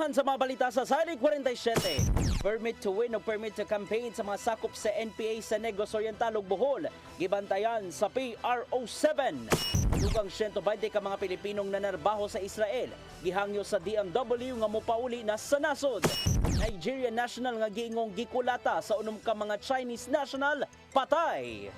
naman sa mga balita sa Sali 47. Permit to win o permit to campaign sa mga sakop sa NPA sa Negros Oriental ug Bohol gibantayan sa PRO7. Dugang 120 ka mga Pilipinong nanarbaho sa Israel gihangyo sa DMW nga mopauli na sa nasod. Nigerian national nga giingong gikulata sa unom ka mga Chinese national patay.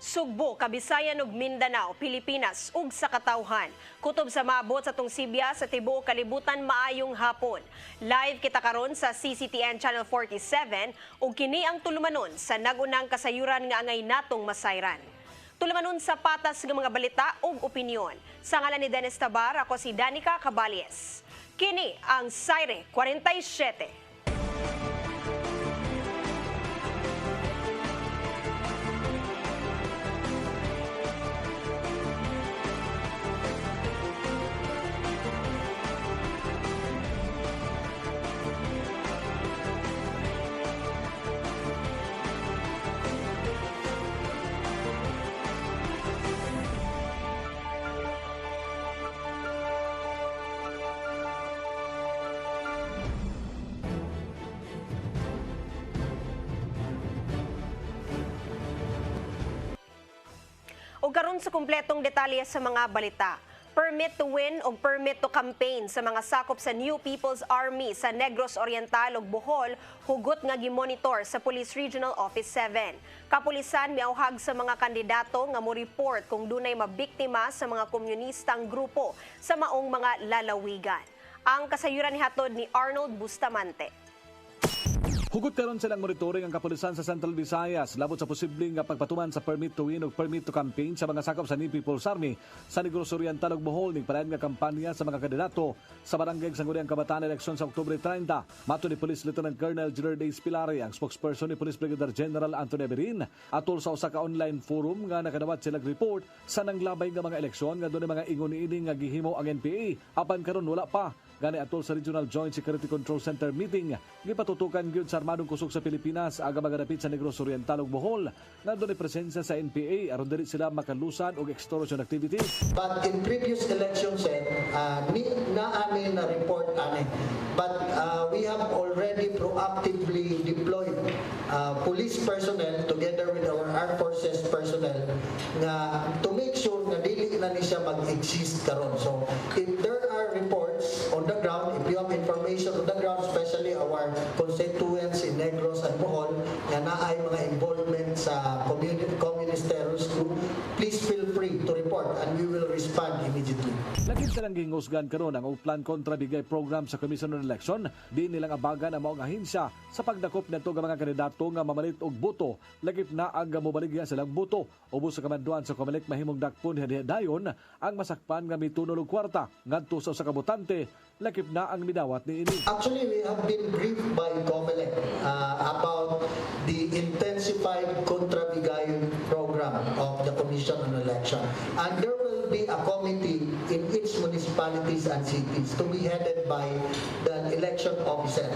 Sugbo, Kabisayan ug Mindanao, Pilipinas ug sa katawhan. Kutob sa maabot sa Tungsibya sa tibuok kalibutan maayong hapon. Live kita karon sa CCTN Channel 47 ug kini ang tulumanon sa nagunang kasayuran nga angay natong masayran. Tulumanon sa patas nga mga balita ug opinyon. Sa ngalan ni Dennis Tabar, ako si Danica Cabales. Kini ang Sali 47. O karon sa kumpletong detalye sa mga balita. Permit to win o permit to campaign sa mga sakop sa New People's Army sa Negros Oriental ug Bohol hugot nga gimonitor sa Police Regional Office 7. Kapulisan miauhag sa mga kandidato nga mo report kung dunay mabiktima sa mga komunistang grupo sa maong mga lalawigan. Ang kasayuran ni hatod ni Arnold Bustamante. Hugot karon silang monitoring ang kapulisan sa Central Visayas labot sa posibleng pagpatuman sa permit to win o permit to campaign sa mga sakop sa New People's Army sa Negros Oriental ug Bohol ning palayan nga kampanya sa mga kandidato sa barangay Sangguniang Kabataan eleksyon sa Oktubre 30. Mato ni Police Lieutenant Colonel Gerard A. Spilari, ang spokesperson ni Police Brigadier General Antonio Berin, atol sa usa ka online forum nga nakadawat silang report sa nanglabay nga mga eleksyon nga dunay mga ingon niini nga gihimo ang NPA apan karon wala pa. Gani atol sa Regional Joint Security Control Center meeting, gipatutukan gyud sa armadong kusog sa Pilipinas aga magadapit sa Negros Oriental ug Bohol nga dunay presensya sa NPA aron dili sila makalusan og extortion activities. But in previous elections, na report ani. But we have already proactively deployed police personnel together with our armed forces personnel nga to make sure nga dili na ni siya mag-exist karon. So if there are reports on the ground, if you have information on the ground, especially our constituents in Negros and Bohol nga naay mga involvement sa communist terrorist group, please feel free to report and we will respond immediately. Lagim silang gihingusgan karon ang Uplan Kontra Bigay program sa Commission on Election, di nilang abagan ang maong ahensya sa pagdakop nadto nga mga kandidato nga mamalit og boto, lagip na ang mobaligya silang boto. Ubos sa kamanduan sa Comelec mahimong dakpon dayon ang masakpan nga mitunol og kwarta ngadto sa usa ka botante, lakip na ang midawat ni ini. Actually, we have been briefed by Comelec about the intensified Kontrabigayan program of the Commission on Election. And there will be a committee in each municipalities and cities to be headed by the election officer.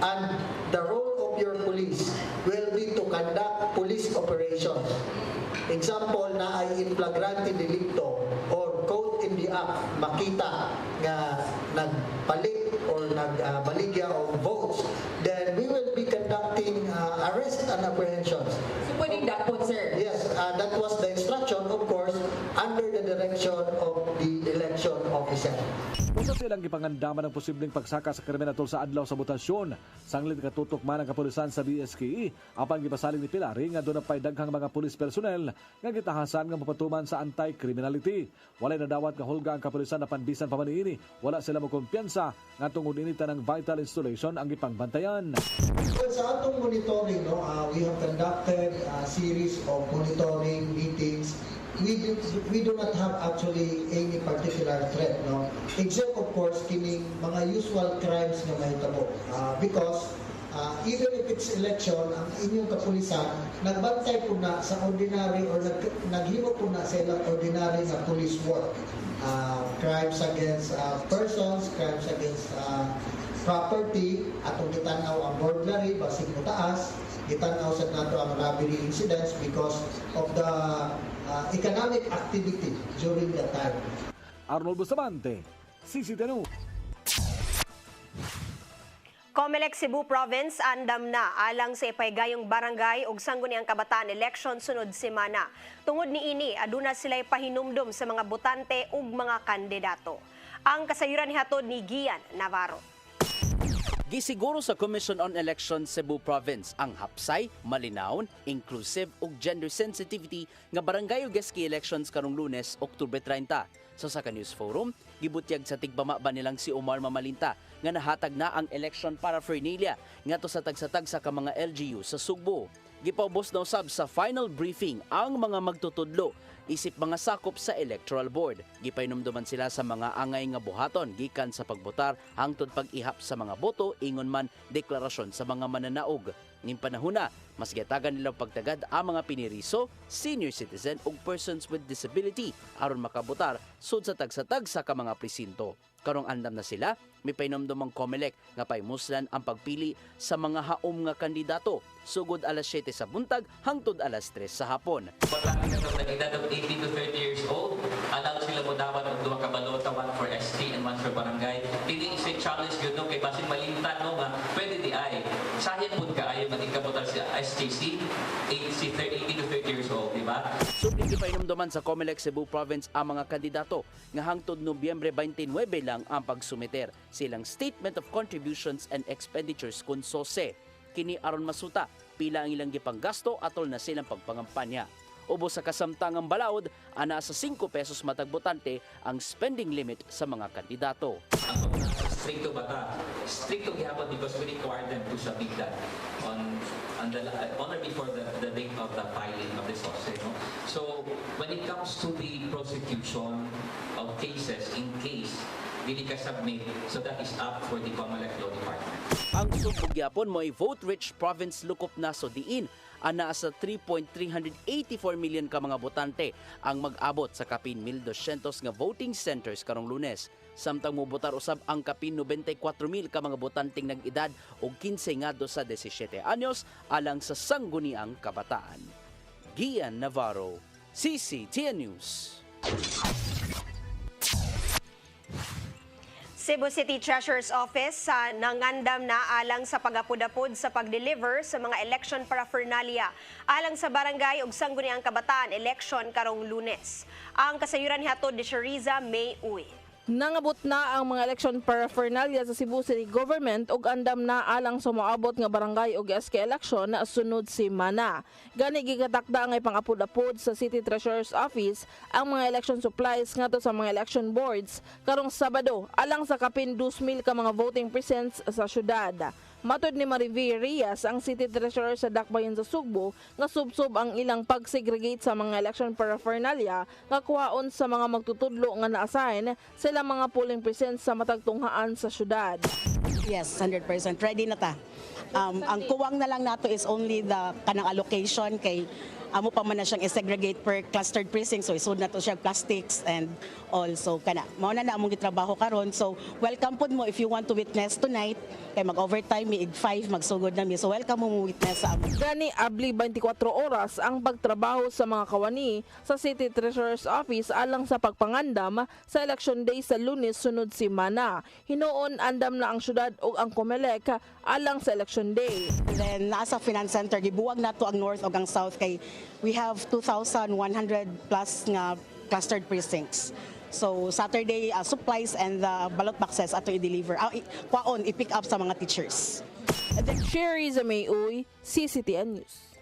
And the role of your police will be to conduct police operations. Example na ay in flagrante delicto or code in the act makita nga nagpalit or nagbaligya of votes, then we will be conducting arrest and apprehensions. So pwedeng dakot, sir? Yes, that was the instruction, of course, under the direction of the election officer. Usa silang gipangandaman ang posibleng pagsaka sa krimen atol sa adlaw sa botasyon. Sanglit katutok man ang kapulisan sa BSKE apan gipasaling ni Pilari nga doon pay daghang mga pulis personnel nga gitahasan nga mapatuman sa anti-criminality. Walay nadawat nga hulga ang kapulisan apan bisan pa man niini, wala sila mo kumpiyansa nga tungod ini tanang vital installation ang gipangbantayan. Well, sa atong monitoring, we have conducted a series of monitoring meetings. We do not have actually any particular threat, no? Except of course kining mga usual crimes na mahitabo. Because even if it's election, ang inyong kapulisan nagbantay po na sa ordinary or naghimo po na sa ilang ordinary na police work. Crimes against persons, crimes against property, atong gitanaw ang burglary, basig mo taas, gitanaw sa nato ang robbery incidents because of the economic activity during that time. Arnold Bustamante, CCTV News. Comelec Cebu Province andam na alang sa ipaygayong barangay ug sangguniang kabataan election sunod semana. Tungod niini aduna sila'y pahinumdum sa mga botante ug mga kandidato. Ang kasayuran nihatod ni Gian Navarro. Gisiguro sa Commission on Elections Cebu Province ang hapsay, malinawon, inclusive ug gender sensitivity nga barangay ug SK elections karong Lunes, Oktubre 30. Sa Saka News Forum, gibutyag sa tigbamaba nilang si Omar Mamalinta nga nahatag na ang election paraphernalia ngadto sa tagsatag sa ka mga LGU sa Sugbo. Gipaubos na usab sa final briefing ang mga magtutudlo isip mga sakop sa Electoral Board. Gipainomduman sila sa mga angay nga buhaton gikan sa pagbotar hangtod pag-ihap sa mga boto ingon man deklarasyon sa mga mananaog. Ning panahona, mas gitagan nilang pagtagad ang mga piniriso, senior citizen ug persons with disability aron makabotar sud sa tagsatag sa ka mga presinto. Karong andam na sila, may painomdom ang Comelec nga paimuslan ang pagpili sa mga haom nga kandidato sugod alas 7 sa buntag hangtod alas 3 sa hapon. Importante na itong nag-edad of 18 to 30 years old. Adult sila mo dapat ang duha ka balota, one for ST and one for barangay. Dili isay challenge yun no, kay basin malimtan no nga, pwede di ay. Sahin po ka ayaw magikabutan si SJC, 18 to 30 years old, di ba? Subli gipainomdoman sa Comelec Cebu Province ang mga kandidato nga hangtod Nobyembre 29 lang ang pagsumiter silang Statement of Contributions and Expenditures kun SOSE. Kini aron masuta pila ang ilang gipanggasto atol na silang pagpangampanya. Ubos sa kasamtangang balaod, ana sa 5 pesos matag botante ang spending limit sa mga kandidato. Ang stricto bata, stricto gihapon because we require them to submit that on or before the date of the filing of the SOSE. No? So when it comes to the prosecution of cases in case dili ka submit, so that is up for the Comelec Law Department. Ang sumbog gyapon mo ay vote-rich province lukop na so diin ana sa 3.384 million ka mga botante ang mag-abot sa kapin 1,200 nga voting centers karong Lunes. Samtang mobotar usab ang kapin 94,000 ka mga botanting nag-edad og 15 ngadto sa 17 anyos alang sa sangguniang kabataan. Gian Navarro, CCTN News. Cebu City Treasurer's Office sa nangandam na alang sa pag-apod-apod sa pag-deliver sa mga election paraphernalia alang sa barangay ug sangguniang kabataan election karong Lunes. Ang kasayuran nihatod ni Shariza May Uy. Nangabot na ang mga election paraphernalia sa Cebu City Government ug andam na alang sa moabot nga barangay ug SK election na sunod semana. Gani gigatakda ang pang-apod-apod sa City Treasurer's Office ang mga election supplies ngadto sa mga election boards karong Sabado alang sa kapin 2,000 ka mga voting precincts sa syudad. Matod ni Mariví Rias, ang City Treasurer sa Dakbayan sa Sugbo, nga subsob ang ilang pag-segregate sa mga election paraphernalia nga kuhaon sa mga magtutudlo nga na-assign sila mga polling precincts sa matagtunghaan sa syudad. Yes, 100%. Ready na ta. Ang kuwang na lang nato is only the kanang allocation kay amo pa man na siyang i-segregate per clustered precinct, so isud na to siya plastics and also kana mao na among gitrabaho karon. So welcome pud mo if you want to witness tonight kay mag-overtime mi ig 5 magsugod na mi, so welcome mo witness sa amo. Gani abli 24 oras ang pagtrabaho sa mga kawani sa City Treasurer's Office alang sa pagpangandam sa election day sa Lunes sunod semana. Hinuon andam na ang syudad ug ang Comelec alang sa election day. Then nasa Finance Center gibuwag nato ang north ug ang south kay we have 2,100 plus nga clustered precincts. So Saturday supplies and the ballot boxes ato i-deliver. Kwaon i-pick up sa mga teachers. Sherry May Uy, CCTN News.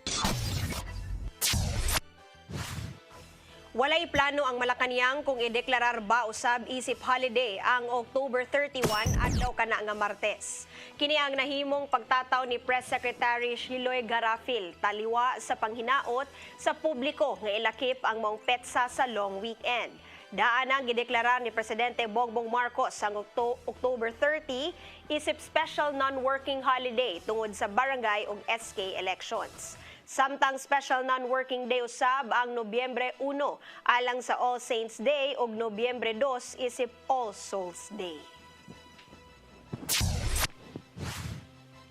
Walay plano ang Malacañang kung ideklarar ba usab isip holiday ang October 31 adlaw kana nga Martes. Kini ang nahimong pagtataw ni Press Secretary Shiloy Garafil taliwa sa panghinaot sa publiko nga ilakip ang maong petsa sa long weekend. Daan ang gideklarar ni Presidente Bongbong Marcos ang October 30 isip special non-working holiday tungod sa barangay ug SK elections. Samtang special non-working day usab ang Nobyembre 1 alang sa All Saints Day ug Nobyembre 2 isip All Souls Day.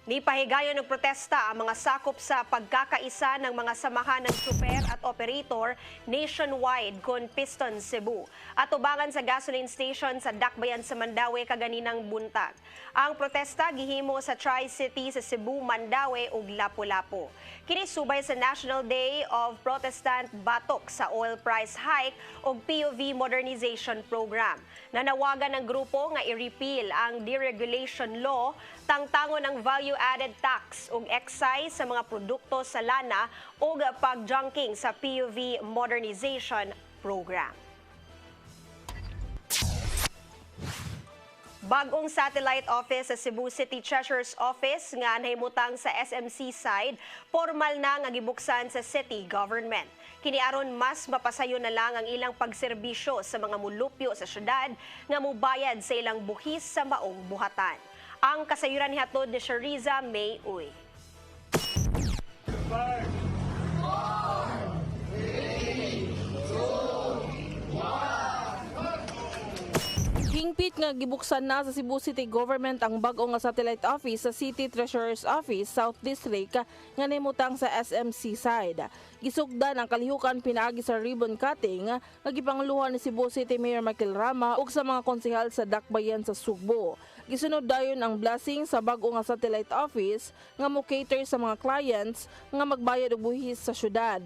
Nipahigayon ng protesta ang mga sakop sa pagkakaisa ng mga samahan ng tsuper at operator nationwide kon Piston Cebu at ubangan sa gasoline station sa Dakbayan sa Mandaue kaganinang buntag. Ang protesta gihimo sa Tri-City sa Cebu, Mandaue ug Lapu-Lapu. Kini subay sa National Day of Protestant batok sa oil price hike ug POV modernization program. Nanawagan ng grupo nga i-repeal ang deregulation law, tangtangon ang value-added tax ug excise sa mga produkto sa lana ug pagjunking sa POV modernization program. Bagong satellite office sa Cebu City Treasurer's Office nga nahimutang sa SMC side, formal na nga gibuksan sa city government. Kini aron mas mapasayo na lang ang ilang pagserbisyo sa mga mulupyo sa syudad nga mobayad sa ilang buhis sa maong buhatan. Ang kasayuran nihatod ni Shariza May Uy. Hingpit nga gibuksan na sa Cebu City Government ang bag-o nga satellite office sa City Treasurer's Office South District nga nahimutang sa SMC side. Gisugdan ang kalihukan pinaagi sa ribbon cutting nga gipangluhan ni Cebu City Mayor Michael Rama ug sa mga konsehal sa Dakbayan sa Sugbo. Gisunod dayon ang blessing sa bag-o nga satellite office nga mo-cater sa mga clients nga magbayad og buhis sa syudad.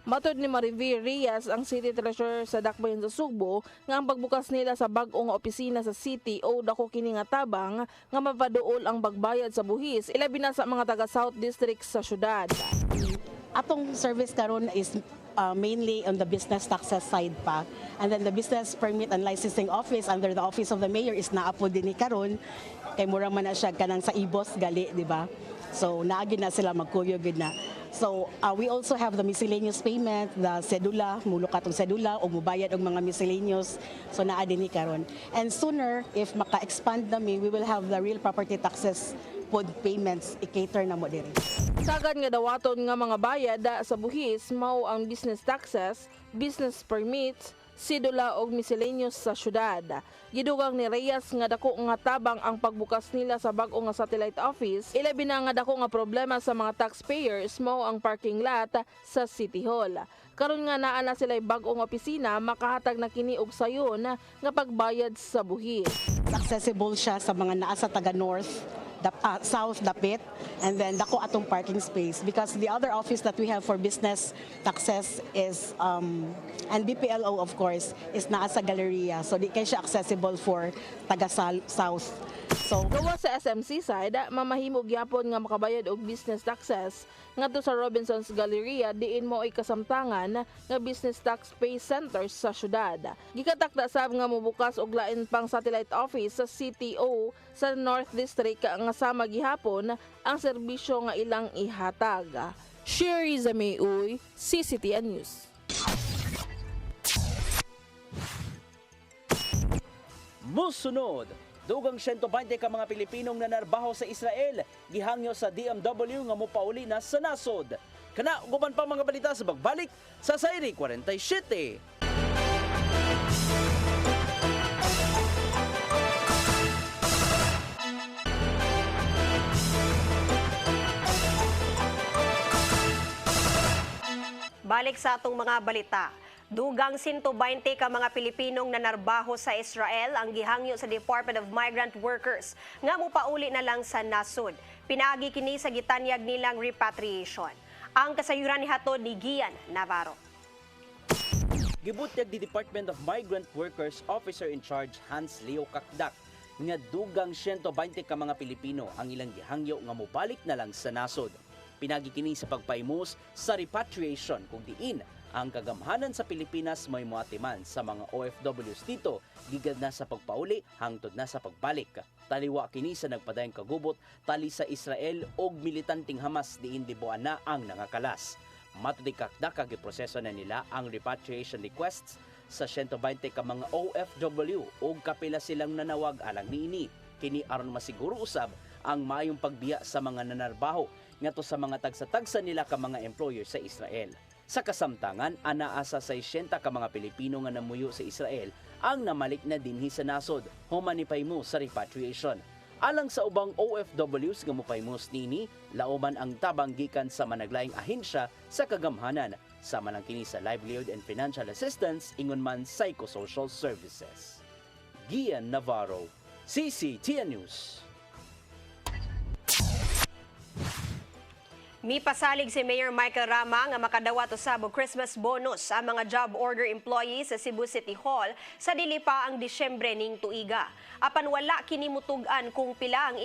Matod ni Mariví Rias, ang City Treasurer sa Dakbayan sa Sugbo, nga ang pagbukas nila sa bag-o nga opisina sa city o dako kini nga tabang nga mapaduol ang bagbayad sa buhis ilabi na sa mga taga South District sa syudad. Atong service karon is mainly on the business taxes side pa. And then the business permit and licensing office under the office of the mayor is naapod din ni karon. Kay mura man na siya kanang sa IBOS gali, di ba? So naagi na sila magkuyo gid na. So we also have the miscellaneous payment, the sedula, mulok atong sedula o mubayad og mga miscellaneous. So naa din ni karon. And sooner if maka-expand nami, we will have the real property taxes pod payments i-cater na mo diri. Sagad nga dawaton nga mga bayad sa buhis mao ang business taxes, business permits, sidula og miscellaneous sa syudad. Gidugang ni Reyes nga dako nga tabang ang pagbukas nila sa bag-o nga satellite office, ilabi na nga dako nga problema sa mga taxpayers mao ang parking lot sa City Hall. Karon nga naa na sila bag-o nga opisina, makahatag na kini og sayon nga pagbayad sa buhis. Accessible siya sa mga naa sa taga north, south dapit, and then dako atong parking space because the other office that we have for business taxes is and BPLO of course is naa sa Galleria, so di kay siya accessible for taga south. So gawa sa SMC side, mamahimo gyapon nga makabayad og business taxes ngadto sa Robinson's Galleria diin mo ay kasamtangan nga business tax pay centers sa syudad. Gikatakda sab nga mobukas og lain pang satellite office sa CTO sa North District nga sama gihapon ang serbisyo nga ilang ihatag. Shariza May Uy, CCTN News. Musunod, dugang 120 ka mga Pilipinong nanarbaho sa Israel, gihangyo sa DMW nga mopauli na sa nasod. Kana uban pa mga balita sa pagbalik sa Sayri 47. Balik sa atong mga balita. Dugang 120 ka mga Pilipinong nanarbaho sa Israel ang gihangyo sa Department of Migrant Workers nga mopauli na lang sa nasod. Pinaagi kini sa gitanyag nilang repatriation. Ang kasayuran ni hatod ni Gian Navarro. Gibutyag di Department of Migrant Workers Officer in Charge Hans Leo Kakdak nga dugang 120 ka mga Pilipino ang ilang gihangyo nga mobalik na lang sa nasod. Pinagi kini sa pagpaimos sa repatriation kung diin ang kagamhanan sa Pilipinas may muatiman sa mga OFWs dito gigad na sa pagpauli hangtod na sa pagbalik. Taliwa kini sa nagpadayong kagubot tali sa Israel og militanting Hamas diin dibuan na ang nangakalas. Matod ni Kakdak giproseso na nila ang repatriation requests sa 120 ka mga OFW ug kapila silang nanawag alang niini. Kini aron masiguro usab ang maayong pagbiya sa mga nanarbaho ngadto sa mga tagsa-tagsa nila ka mga employer sa Israel. Sa kasamtangan, anaa sa 60 ka mga Pilipino nga namuyo sa Israel ang namalik na dinhi sa nasod, humanipay mo sa repatriation. Alang sa ubang OFWs nga mopaymos nini, lauman ang tabang gikan sa managlaing ahensya sa kagamhanan, sama lang kini sa livelihood and financial assistance ingon man psychosocial services. Gian Navarro, CCTN News. Mipasalig si Mayor Michael Rama nga makadawat usab og Christmas bonus ang mga job order employees sa Cebu City Hall sa dili pa ang Disyembre ning tuiga. Apan wala kini mutugan kung pila ang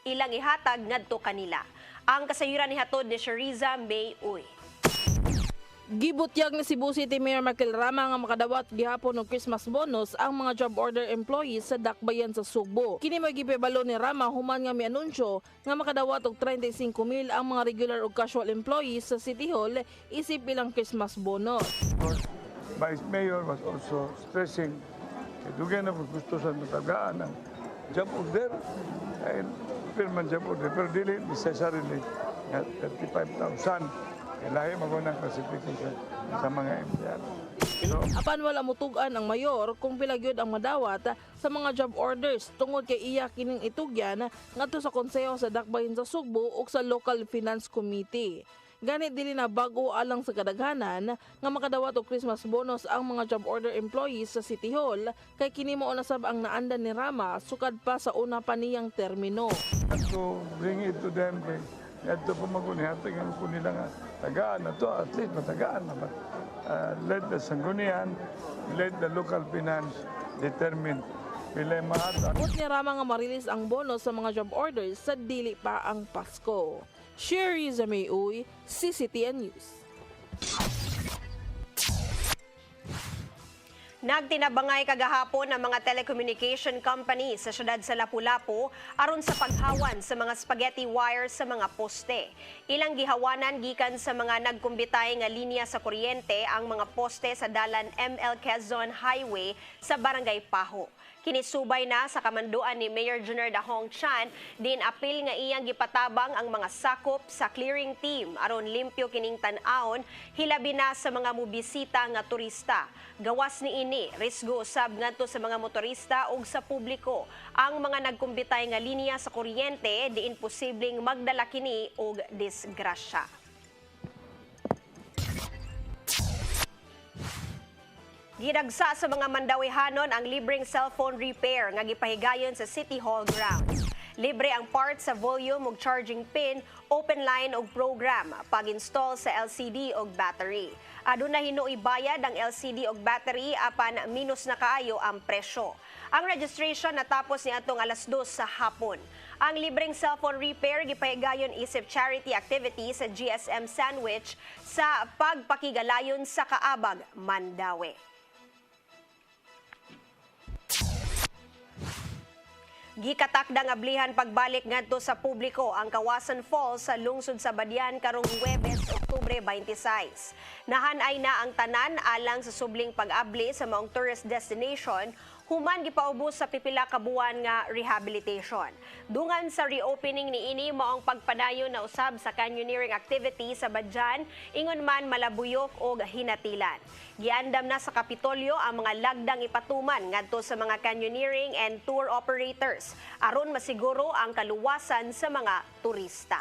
ilang ihatag ngadto kanila. Ang kasayuran ni hatod ni Shariza May Uy. Gibutyag ni Cebu City Mayor Michael Rama nga makadawat gihapon og Christmas bonus ang mga job order employees sa dakbayan sa Sugbo. Kini may gipibalo ni Rama human nga mianunsyo nga makadawat og 35,000 ang mga regular ug casual employees sa City Hall isip bilang Christmas bonus. Vice Mayor was also stressing dugay na gusto sa matagaan ng job order ay firman job order pero dili necessarily 35,000 lahi magunang classification sa mga empleyado. So, Apan wala mutugan ang mayor kung pila gyud ang madawat sa mga job orders tungod kay iya kining itugyan ngadto sa konseho sa dakbayan sa Sugbo ug sa Local Finance Committee. Ganit dili na bago alang sa kadaghanan nga makadawat og Christmas bonus ang mga job order employees sa City Hall kay kini mao na sab ang naandan ni Rama sukad pa sa una pa niyang termino. to bring it to them kay adto po magunihatag ang po nila nga tagaan na to at least matagaan na but let the sanggunian, let the local finance determine pila yung mahatag. But ni Rama nga marilis ang bonus sa mga job orders sa dili pa ang Pasko. Sherry Zamay-Uy, CCTN News. Nagtinabangay kagahapon ang mga telecommunication company sa syudad sa Lapu-Lapu aron sa paghawan sa mga spaghetti wires sa mga poste. Ilang gihawanan gikan sa mga nagkumbitay nga linya sa kuryente ang mga poste sa dalan ML Quezon Highway sa Barangay Paho. Kinisubay na sa kamanduan ni Mayor Junior Dahong Chan, din apil nga iyang gipatabang ang mga sakop sa clearing team aron limpyo kining tan-awon hilabi na sa mga mobisita nga turista. Gawas ni ini, risgo usab ngadto sa mga motorista ug sa publiko. Ang mga nagkumbitay nga linya sa kuryente diin posibleng magdala kini og disgrasya. Gidagsa sa mga mandawihanon ang libreng cellphone repair nga gipahigayon sa City Hall grounds. Libre ang parts sa volume ug charging pin, open line ug program, pag-install sa LCD ug battery. Aduna hinuoy bayad ang LCD ug battery apan minus na kaayo ang presyo. Ang registration natapos niadtong 2:00 sa hapon. Ang libreng cellphone repair gipahigayon isip charity activity sa GSM Sandwich sa pagpakigalayon sa Kaabag, Mandawi. Gikatakda nga ablihan pagbalik ngadto sa publiko ang Kawasan Falls sa lungsod sa Badian karong Huwebes, Oktubre 26. Nahanay na ang tanan alang sa subling pag-abli sa maong tourist destination human gipaubos sa pipila ka buwan nga rehabilitation. Dungan sa reopening niini maong pagpadayon na usab sa canyoneering activity sa Badyan, ingon man malabuyok og hinatilan. Giandam na sa Kapitolyo ang mga lagdang ipatuman ngadto sa mga canyoneering and tour operators aron masiguro ang kaluwasan sa mga turista.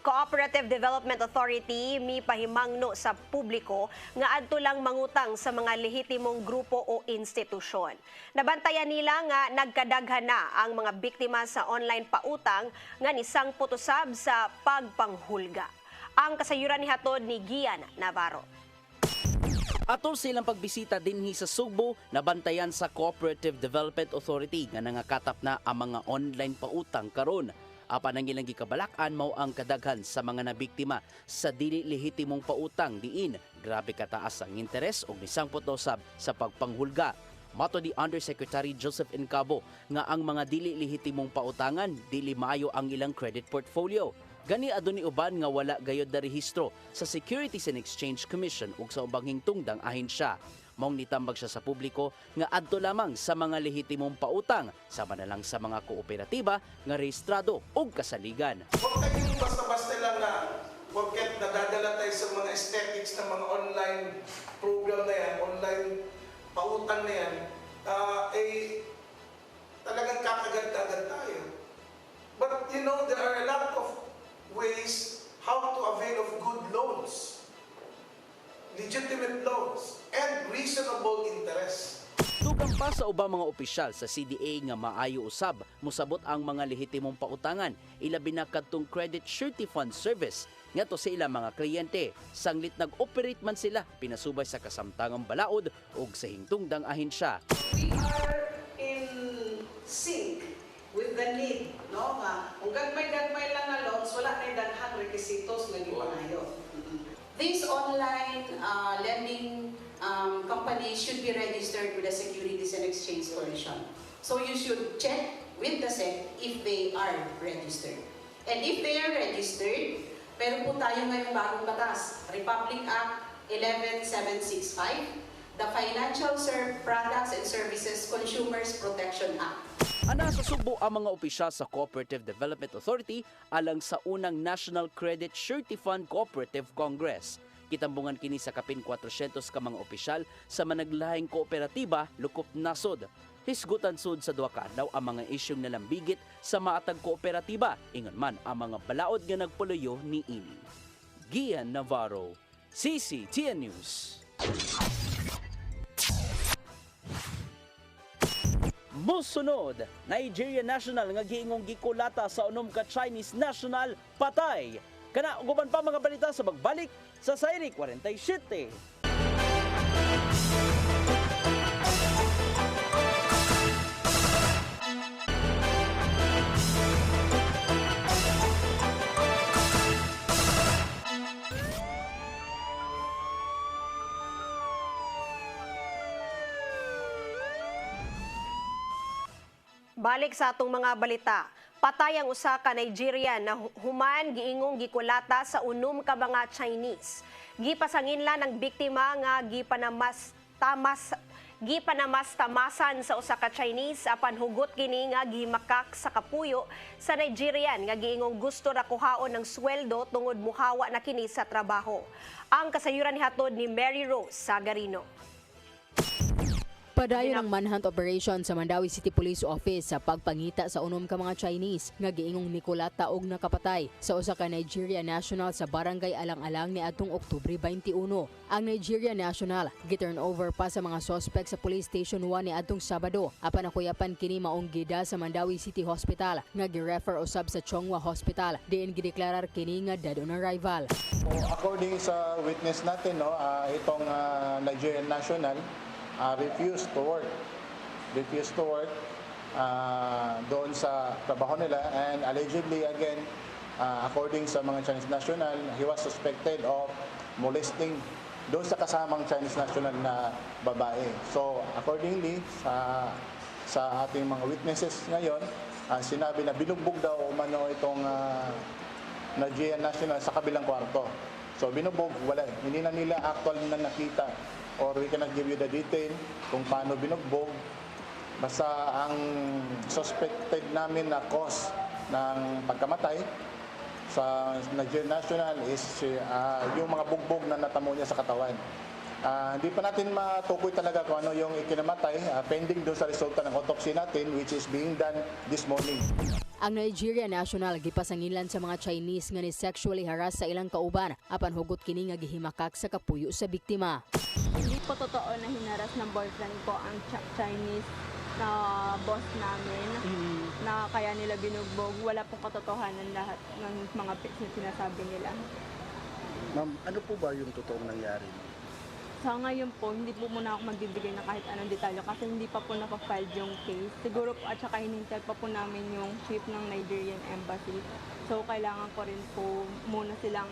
Cooperative Development Authority mipahimangno sa publiko nga adto lang mangutang sa mga lehitimong grupo o institusyon. Nabantayan nila nga nagkadaghan na ang mga biktima sa online pautang nga nisangpot usab sa pagpanghulga. Ang kasayuran ni hatod ni Gian Navarro. Atol silang pagbisita dinhi sa Sugbo, nabantayan sa Cooperative Development Authority nga nangakatap na ang mga online pautang karon. Apan ang ilang gikabalak-an mao ang kadaghan sa mga nabiktima sa dili lehitimong pautang diin grabe kataas ang interes og nisangpot usab sa pagpanghulga. Mato di Undersecretary Joseph Encabo nga ang mga dili lehitimong pautangan dili maayo ang ilang credit portfolio. Gani aduni uban nga wala gayod na rehistro sa Securities and Exchange Commission ug sa ubang hingtungdang ahensya. Maong nitambag siya sa publiko nga adto lamang sa mga lehitimong pautang sama na lang sa mga kooperatiba nga rehistrado ug kasaligan. Huwag kayong basta-basta lang na porket nadadala tayo sa mga aesthetics ng mga online program na yan, online pautang na yan, talagang kakagat-kagat tayo. But you know, there are a lot of ways how to avail of good loans, legitimate loans, and reasonable interest. Dugang pa sa ubang mga opisyal sa CDA nga maayo usab musabot ang mga lehitimong pautangan ilabi na kadtong credit surety fund service ngadto sa ilang mga kliyente. Sanglit nag-operate man sila pinasubay sa kasamtangang balaod ug sa hingtungdang ahensya. We are in sync with the need, no? Nga kung gagmay lang na loans, wala na daghang requisitos nga gipangayo. These online lending companies should be registered with the Securities and Exchange Commission. So you should check with the SEC if they are registered. And if they are registered, meron po tayo ngayong bagong batas, Republic Act 11765, the Financial Products and Services Consumers Protection Act. Ana sa Subo ang mga opisyal sa Cooperative Development Authority alang sa unang National Credit Surety Fund Cooperative Congress. Kitambungan kini sa kapin 400 ka mga opisyal sa managlahing kooperatiba lukop nasod. Hisgutan sud sa duha ka adlaw ang mga isyung nalambigit sa maatag kooperatiba ingon man ang mga balaod nga nagpuloyo ni ini. Gian Navarro, CCTN News. Musunod, Nigeria National nga giingong gikulata sa unom ka Chinese National patay. Kana uguban pa mga balita sa pagbalik sa Sayri 47. Balik sa atong mga balita. Patay ang usa ka Nigerian na human giingong gikulata sa unom ka mga Chinese. Gipasanginlan ang biktima nga gipanamastamasan sa usa ka Chinese apan hugot kini nga gimakak sa kapuyo sa Nigerian nga giingong gusto ra kuhaon ng sweldo tungod muhawa na kini sa trabaho. Ang kasayuran ni hatod ni Mary Rose Sagarino. Padayon ang manhunt operation sa Mandawi City Police Office sa pagpangita sa unom ka mga Chinese nga giingong nikulata og nakapatay sa usa ka Nigeria National sa Barangay Alang-Alang ni atong Oktubre 21. Ang Nigeria National giturn over pa sa mga suspect sa Police Station 1 ni atong Sabado apan nakuyapan kini maong gida sa Mandawi City Hospital nga gi-refer usab sa Chonghua Hospital diin gideklarar kini nga dead on arrival. According sa witness natin, itong Nigerian National refused to work doon sa trabaho nila, and allegedly again, according sa mga Chinese national, he was suspected of molesting doon sa kasamang Chinese national na babae. So accordingly sa ating mga witnesses ngayon, sinabi na binugbog daw umano itong Nigerian national sa kabilang kwarto. So binugbog, wala, hindi na nila actual na nakita, or we cannot give you the detail kung paano binugbog. Basta ang suspected namin na cause ng pagkamatay sa Nigerian National is yung mga bugbog na natamo niya sa katawan. Hindi pa natin matukoy talaga kung ano yung ikinamatay, pending doon sa resulta ng autopsy natin, which is being done this morning. Ang Nigeria National gipasangilan sa mga Chinese nga ni sexually harass sa ilang kauban apan hugot kini nga gihimakak sa kapuyo sa biktima. Hindi po totoo na hinaras ng boyfriend ko ang Chinese na boss namin na kaya nila binugbog. Wala pong katotohanan lahat ng mga sinasabi nila. Ma'am, ano po ba yung totoong nangyari? Sa ngayon po, hindi po muna ako magbibigay na kahit anong detalye kasi hindi pa po napafile yung case. Siguro po at saka hinintay pa po namin yung chief ng Nigerian Embassy. So kailangan ko rin po muna silang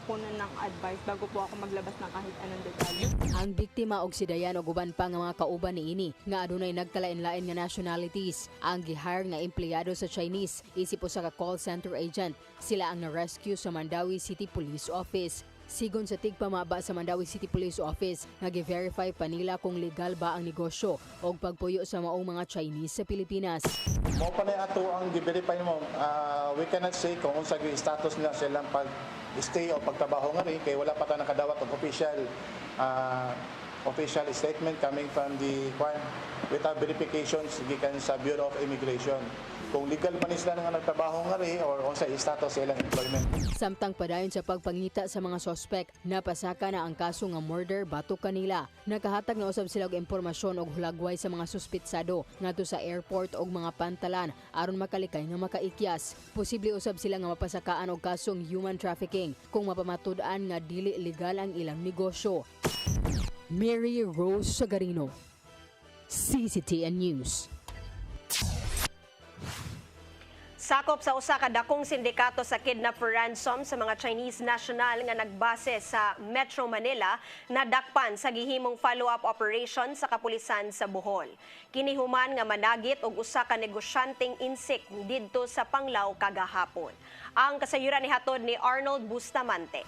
punan ng advice bago po ako maglabas ng kahit anong detalye. Ang biktima og si Dayan og uban pa nga mga kauban niini nga adunay nagkalain-lain nga nationalities. Ang gihire nga empleyado sa Chinese isip usa ka call center agent. Sila ang na-rescue sa Mandawi City Police Office. Sigon sa tigpamaba sa Mandawi City Police Office, nag-verify pa nila kung legal ba ang negosyo o pagpuyo sa maong mga Chinese sa Pilipinas. Mo pa na ato ang gi-verify mo. We cannot say kung unsa gyud status nila silang pag-stay o pagtrabaho nga rin kay wala pa ta nakadawat og official statement coming from the without verifications gikan sa Bureau of Immigration. Kung legal pa ni sila nga nagtrabaho nga rin or unsa status sa ilang employment. Samtang padayon sa pagpangita sa mga sospek, napasaka na ang kaso nga murder batok kanila. Nakahatag nga usab sila og impormasyon og hulagway sa mga suspitsado ngadto sa airport og mga pantalan aron makalikay nga makaikyas. Posible usab sila nga mapasakaan og kasong human trafficking kung mapamatud-an nga dili legal ang ilang negosyo. Mary Rose Sagarino, CCTN News. Sakop sa usa ka dakong sindikato sa kidnap for ransom sa mga Chinese national nga nagbase sa Metro Manila nadakpan sa gihimong follow-up operation sa kapulisan sa Bohol. Kinihuman nga managit og usa ka negosyanteng insik didto sa Panglao kagahapon. Ang kasayuran ni hatod ni Arnold Bustamante.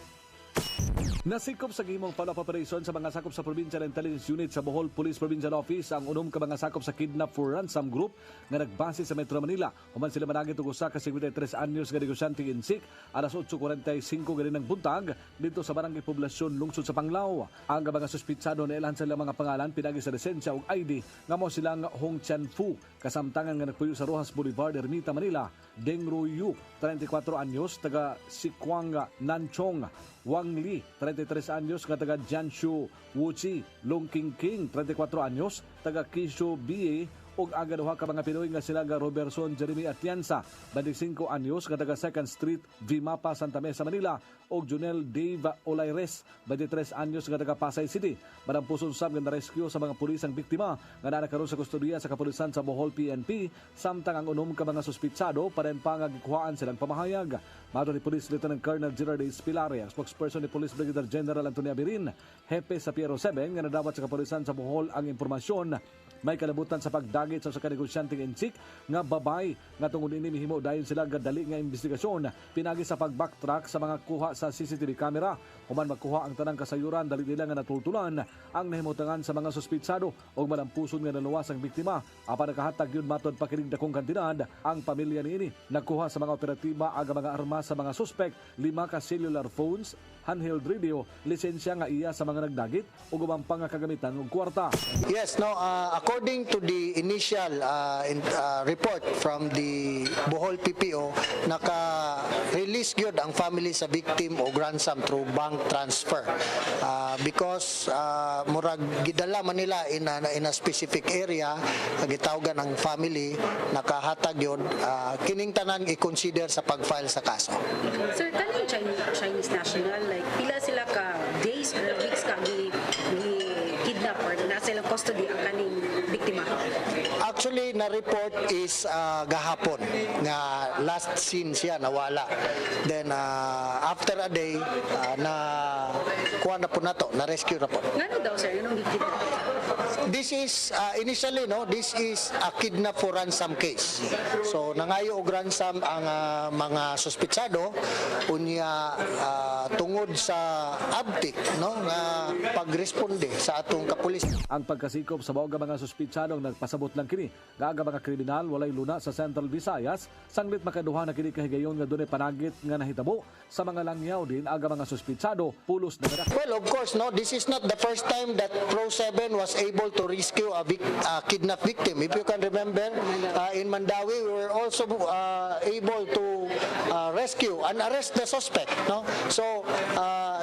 Nasikop sa gihimong follow-up operation sa mga sakop sa Provincial Intelligence Unit sa Bohol Police Provincial Office ang unom ka mga sakop sa Kidnap for Ransom Group nga nagbase sa Metro Manila. Human sila managit og usa ka 53 anyos nga negosyante insik alas 8:45 gani ng buntag dito sa Barangay Poblasyon lungsod sa Panglao. Ang mga suspitsado na ilan sila mga pangalan pinagi sa lisensya ug ID nga mo silang Hong Chan Fu kasamtangan nga nagpuyo sa Rojas Boulevard, Ermita, Manila. Deng Ruyu, 34 anyos, taga Sikwang Nanchong. Wang Li, 33 anyos, nga taga Jianshu Wuchi. Long King King, 34 anyos, taga Kishu BA. Og aga duha ka mga Pinoy nga sila nga Robertson Jeremy Atienza, 25 anyos, nga taga 2nd Street, Vimapa, Santa Mesa, Manila. Og Junel Dave Olaires, 23 anyos, nga taga Pasay City. Madampuson sab nga na-rescue sa mga pulis ang biktima nga naa karon sa kustodiya sa kapulisan sa Bohol PNP. Samtang ang unom ka mga suspitsado pareho pa nga gikuhaan silang pamahayag. Mato ni Police Lieutenant Colonel Gerard Espilare, ang spokesperson ni Police Brigadier General Antonio Abirin, hepe sa Piero 7 nga nadawat sa kapulisan sa Bohol ang impormasyon may kalabutan sa pagdagit sa kanegosyanteng insik nga babay nga tungod ini mihimo dayon sila gadali nga investigasyon pinagi sa pag-backtrack sa mga kuha sa CCTV camera human magkuha ang tanang kasayuran dali nila nga natultulan ang nahimutangan sa mga suspitsado ug madampuson nga naluwas ang biktima apan nakahatag yun matod pa kining dakong kantidad ang pamilya niini nagkuha sa mga operatiba aga mga armas sa mga suspect 5 ka cellular phones, handheld radio, lisensya nga iya sa mga nagdagit ug ubang pang kagamitan ug kwarta. Yes, no, according to the initial report from the Bohol PPO, naka-release gyud ang family sa victim o ransom through bank transfer. Because murag gidala man nila in a specific area, gitawgan ang family, nakahatag yun, kining tanan i-consider sa pag-file sa kaso. Sir, kaning Chinese national, like pila sila ka days or weeks ka kidnap or nasa ilang custody ang kaning biktima? Actually, na-report is gahapon nga last seen siya nawala. Then after a day na kuha na po na to, na-rescue na po. Ngano daw sir, yun ang biktima? This is initially this is a kidnap for ransom case. So nangayo og ransom ang mga suspitsado unya tungod sa abtik nga pagresponde sa atong kapulis. Ang pagkasikop sa mga mga suspitsadong nagpasabot lang kini nga aga mga kriminal walay luna sa Central Visayas sanglit makaduha na kini kahigayon nga dunay panagit nga nahitabo sa mga langyaw din aga mga suspitsado pulos na gadak. Well, of course, this is not the first time that Pro 7 was able to rescue a kidnapped victim. If you can remember, in Mandawi, we were also able to rescue and arrest the suspect. So,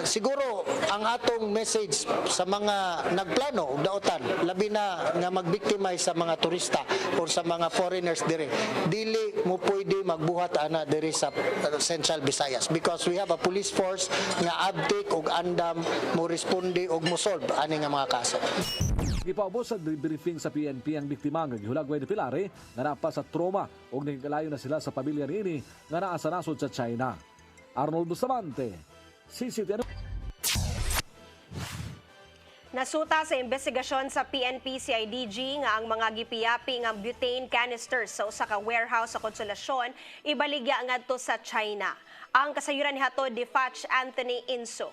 siguro, ang atong message sa mga nagplano, daotan, labi na nga mag-victimize sa mga turista or sa mga foreigners dire, dili mo pwede magbuhat ana dire sa Central Visayas because we have a police force nga abtik og andam mo responde og mo solve ani nga mga kaso. Gipaubos sa briefing sa PNP ang biktima nga gihulagway ni Pilare nga napa sa trauma ug nagkalayo na sila sa pamilya niini nga naa sa nasod sa China. Arnold Bustamante, CCTN. Nasuta sa investigasyon sa PNP-CIDG nga ang mga gipiyapi nga butane canisters sa usa ka warehouse sa Konsolasyon ibaligya ngadto sa China. Ang kasayuran ni hatod ni Fatch Anthony Inso.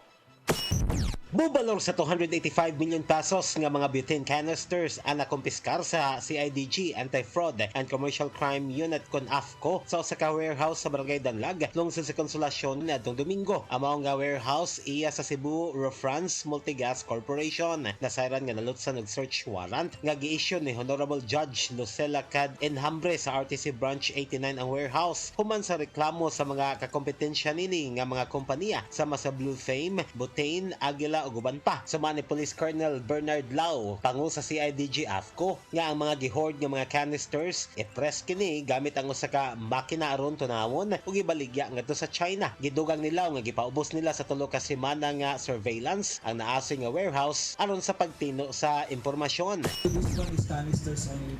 Bubalor sa 285 million pesos nga mga butane canisters ang nakumpiskar sa CIDG Anti-Fraud and Commercial Crime Unit kon AFCO sa usa ka warehouse sa Barangay Danlag, lungsod sa Konsolasyon niadtong Domingo. Amao nga warehouse iya sa Cebu Refrans Multigas Corporation. Nasayran nga nalutsan og search warrant nga gi-issue ni Honorable Judge Lucela Cad Enhambre sa RTC Branch 89 ang warehouse human sa reklamo sa mga kakompetensya nini nga mga kompanya sama sa Blue Fame, Butane, Aguila o guban pa. Suma ni Police Colonel Bernard Lau, pangu sa CIDG AFCO, nga ang mga gihord nga mga canisters i-press kini gamit ang usa ka makina aron tunawon ug ibaligya ngadto sa China. Gidugang nila nga gipaubos nila sa tulo ka semana nga surveillance ang naasoy nga warehouse aron sa pagtino sa impormasyon. This one is canisters only,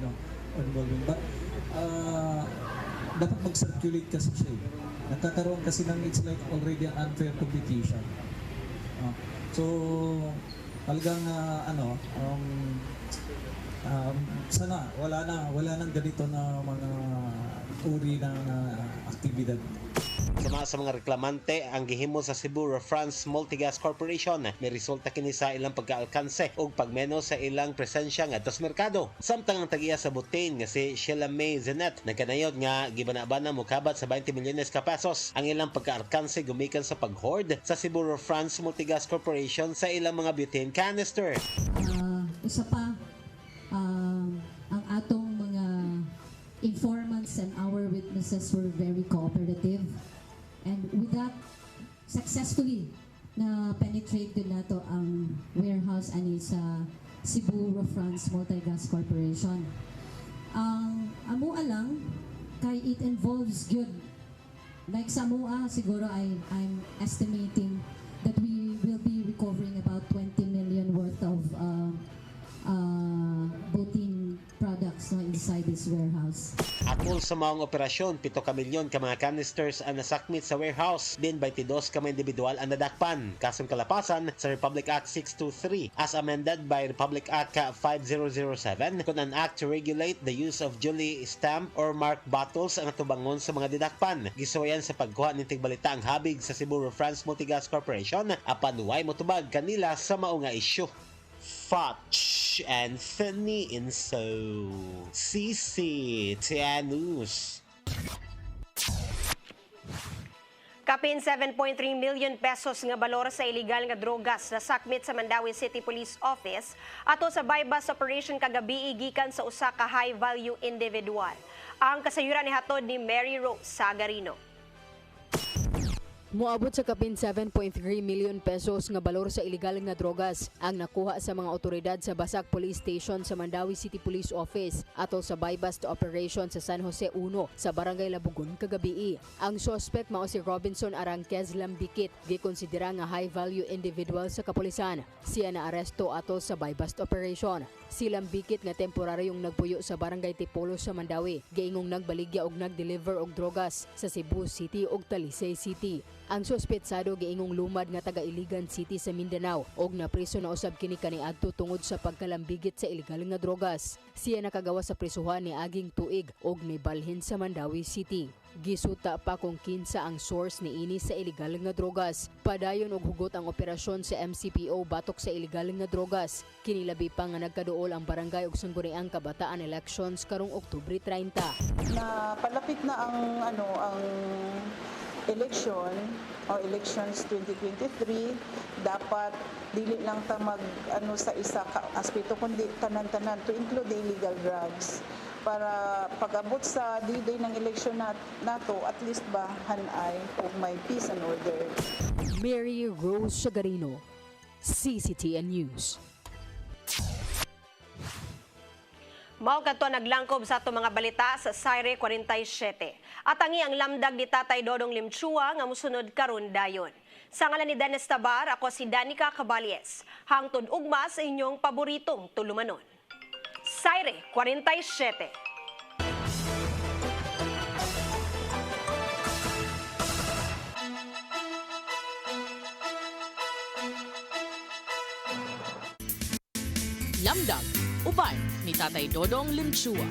involving, but dapat mag-circulate kasi siya. Nagkakaroon kasi ng it's like already an unfair competition. So talagang sana wala nang ganito na mga uri ng aktibidad. Sama sa mga reklamante ang gihimo sa Cebu Refrans Multigas Corporation, may resulta kini sa ilang pagkaalkanse ug pagmenos sa ilang presensya ngadto sa merkado. Samtang ang tagiya sa butane nga si Sheila May Zenet nagkanayod nga gibana-bana mokabat sa 20 milyones ka pesos ang ilang pagkaalkanse gumikan sa pag-hoard sa Cebu Refrans Multigas Corporation sa ilang mga butane canister. Isa pa ang atong mga informants and our witnesses were very cooperative. And with that, successfully na penetrate din nato ang warehouse ani sa Cebu Refrans Multigas Corporation. Ang amua lang kay it involves good. Like sa amua siguro I'm estimating that we will be recovering about 20 million worth of butane products inside this warehouse. Atol sa maong operasyon, 7 ka milyon ka mga canisters ang nasakmit sa warehouse, din 22 ka mga individual ang nadakpan. Kasong kalapasan sa Republic Act 623 as amended by Republic Act 5007 kung an act to regulate the use of duly stamped or marked bottles ang tubangon sa mga didakpan. Gisuwayan sa pagkuha ng tigbalita ang habig sa Cebu Refrans Multigas Corporation apan way motubag kanila sa mao nga isyu. Foch Anthony Inso, CCTN News. Kapin 7.3 million pesos nga balor sa illegal nga drogas na sakmit sa Mandawi City Police Office ato sa bypass operation kagabi gikan sa usa ka high-value individual. Ang kasayuran ni hatod ni Mary Rose Sagarino. Moabot sa kapin 7.3 million pesos nga balor sa illegal nga drogas ang nakuha sa mga otoridad sa Basak Police Station sa Mandawi City Police Office atol sa buy-bust operation sa San Jose 1 sa Barangay Labugon kagabi. Ang suspect mao si Robinson Aranquez Lambikit, gikonsidera nga high-value individual sa kapulisan. Siya na aresto atol sa buy-bust operation. Si Lambikit nga temporaryong nagpuyo sa Barangay Tipolo sa Mandawi, giingong nagbaligya og nag-deliver og drogas sa Cebu City ug Talisay City. Ang suspetsado giingong lumad nga taga Iligan City sa Mindanao og napriso na usab kini kaniadto tungod sa pagkalambigit sa illegal nga drogas. Siya nakagawa sa prisuhan ni aging tuig og nibalhin sa Mandawi City. Gisuta pa kung kinsa ang source ni ini sa illegal nga drogas. Padayon og hugot ang operasyon sa MCPO batok sa illegal nga drogas. Kinilabi pa nga nagkaduol ang barangay ug sangguniang kabataan elections karong Oktubre 30. Na palapit na ang election o elections 2023, dapat dili lang ta mag sa isa ka aspeto kundi tanan-tanan to include the illegal drugs para pag-abot sa D-Day ng election nato at least ba hanay o may peace and order. Mary Rose Sagarino, CCTN News. Mao kadto naglangkob sa ato mga balita sa Saire 47. At ang iyang lamdag ni Tatay Dodong Limchua nga musunod karon dayon. Sa ngalan ni Dennis Tabar, ako si Danica Caballes. Hangtod ugma sa inyong paboritong tulumanon. Saire 47. Lamdag, uban ni Tatay Dodong Limchua.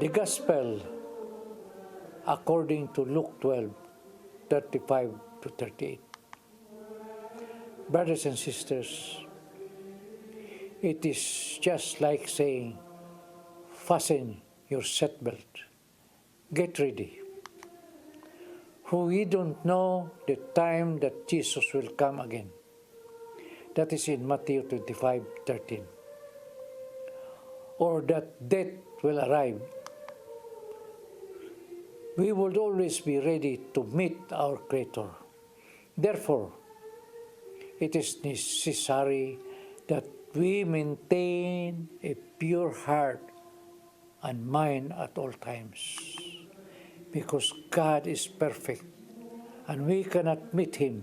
The Gospel according to Luke 12, 35 to 38. Brothers and sisters, it is just like saying, fasten your seatbelt, get ready. For we don't know the time that Jesus will come again. That is in Matthew 25:13. Or that death will arrive. We would always be ready to meet our Creator. Therefore, it is necessary that we maintain a pure heart and mind at all times. Because God is perfect, and we cannot meet Him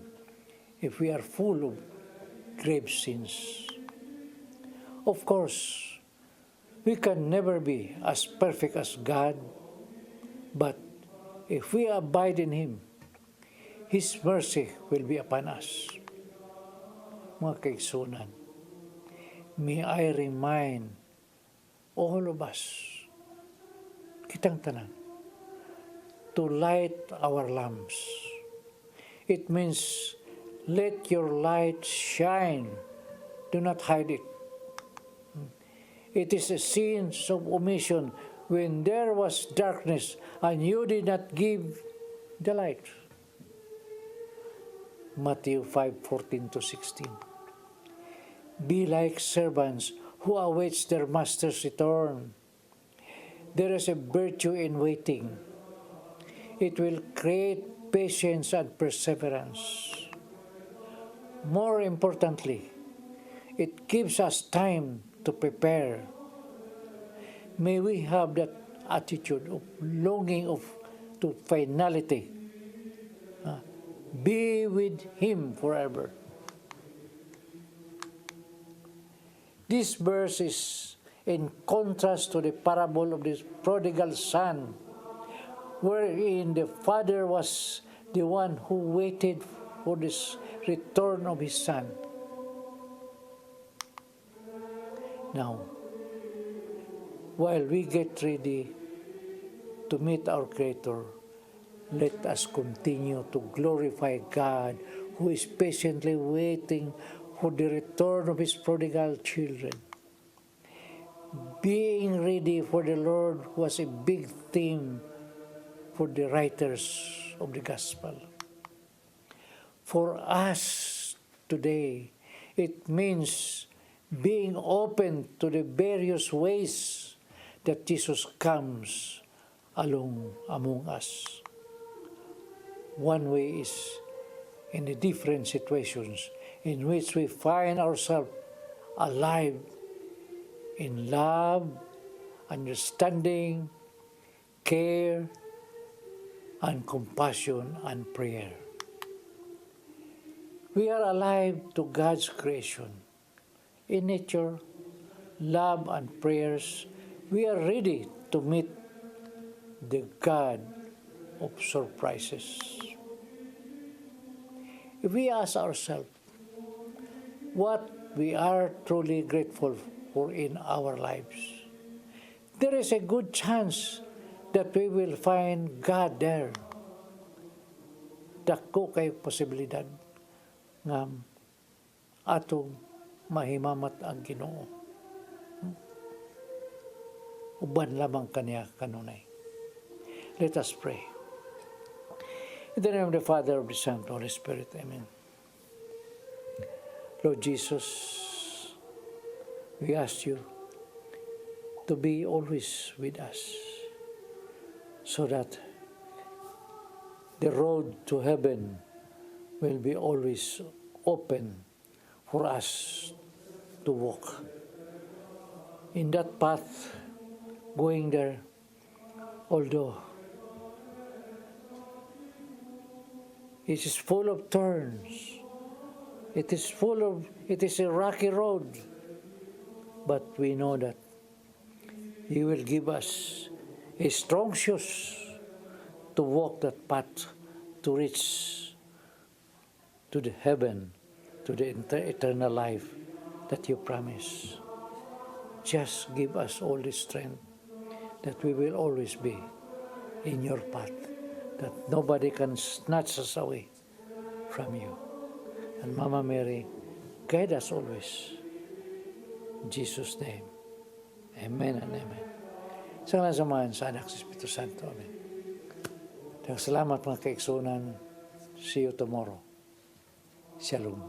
if we are full of grave sins. Of course, we can never be as perfect as God, but if we abide in Him, His mercy will be upon us. Mga kaigsunan, may I remind all of us, kitang tanan, to light our lamps. It means let your light shine. Do not hide it. It is a sin of omission when there was darkness and you did not give the light. Matthew 5:14-16. Be like servants who awaits their master's return. There is a virtue in waiting. It will create patience and perseverance. More importantly, it gives us time to prepare. May we have that attitude of longing to finality. Be with Him forever. This verse is in contrast to the parable of the prodigal son, wherein the father was the one who waited for the return of his son. Now, while we get ready to meet our Creator, let us continue to glorify God, who is patiently waiting for the return of His prodigal children. Being ready for the Lord was a big theme for the writers of the Gospel. For us today, it means being open to the various ways that Jesus comes among us. One way is in the different situations in which we find ourselves alive in love, understanding, care, and compassion and prayer. We are alive to God's creation. In nature, love, and prayers, we are ready to meet the God of surprises. If we ask ourselves what we are truly grateful for in our lives, there is a good chance that we will find God there. Dako kay posibilidad nga atong mahimamat ang Ginoo. Uban lamang kaniya kanunay. Let us pray. In the name of the Father, of the Son, of the Holy Spirit. Amen. Lord Jesus, we ask you to be always with us so that the road to heaven will be always open for us to walk. In that path, going there, although it is full of turns, it is a rocky road, but we know that you will give us a strong shoes to walk that path to reach to the heaven, to the eternal life that you promise. Just give us all the strength that we will always be in your path, that nobody can snatch us away from you. And Mama Mary, guide us always. In Jesus' name. Amen and amen. Sa ngalan sa Ama, sa Anak, sa Espiritu Santo. Amen. Salamat mga kaigsunan. See you tomorrow. Shalom.